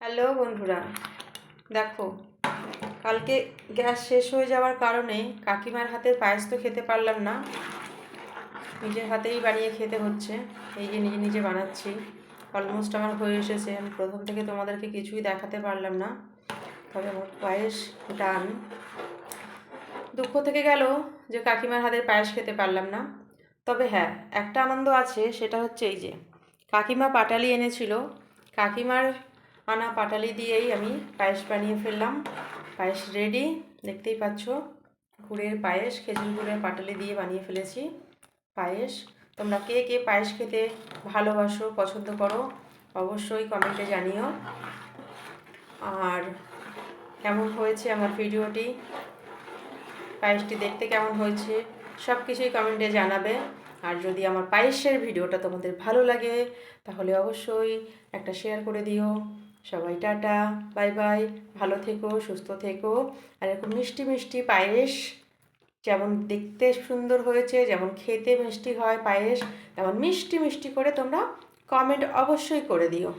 Hello বন্ধুরা, দেখো কালকে গ্যাস শেষ হয়ে যাওয়ার কারণে কাকিমার হাতের পায়েস তো খেতে পারলাম না, নিজের হাতেই বানিয়ে খেতে হচ্ছে। এই যে নিজে নিজে বানাচ্ছি, অলমোস্ট আমার হয়ে এসেছে। আমি প্রথম থেকে তোমাদেরকে কিছুই দেখাতে পারলাম না, তবে আমার পায়েস ডান। দুঃখ থেকে গেল যে কাকিমার হাতের পায়েস খেতে পারলাম না। তবে হ্যাঁ, একটা আনন্দ আছে, সেটা হচ্ছে এই যে কাকিমা পাটালি এনেছিল, কাকিমার আনা পাটালি দিয়েই আমি পায়েস বানিয়ে ফেললাম। পায়েস রেডি, দেখতেই পাচ্ছ, গুড়ের পায়েস, খেজুর গুড়ের পাটালি দিয়ে বানিয়ে ফেলেছি পায়েস। তোমরা কে কে পায়েস খেতে ভালোবাসো, পছন্দ করো, অবশ্যই কমেন্টে জানিও। আর কেমন হয়েছে আমার ভিডিওটি, পায়েসটি দেখতে কেমন হয়েছে, সব কিছুই কমেন্টে জানাবে। আর যদি আমার পায়েসের ভিডিওটা তোমাদের ভালো লাগে তাহলে অবশ্যই একটা শেয়ার করে দিও। সবাই টাটা, বাই বাই, ভালো থেকো, সুস্থ থেকো। আর এরকম মিষ্টি মিষ্টি পায়েস, যেমন দেখতে সুন্দর হয়েছে, যেমন খেতে মিষ্টি হয় পায়েস, তেমন মিষ্টি মিষ্টি করে তোমরা কমেন্ট অবশ্যই করে দিও।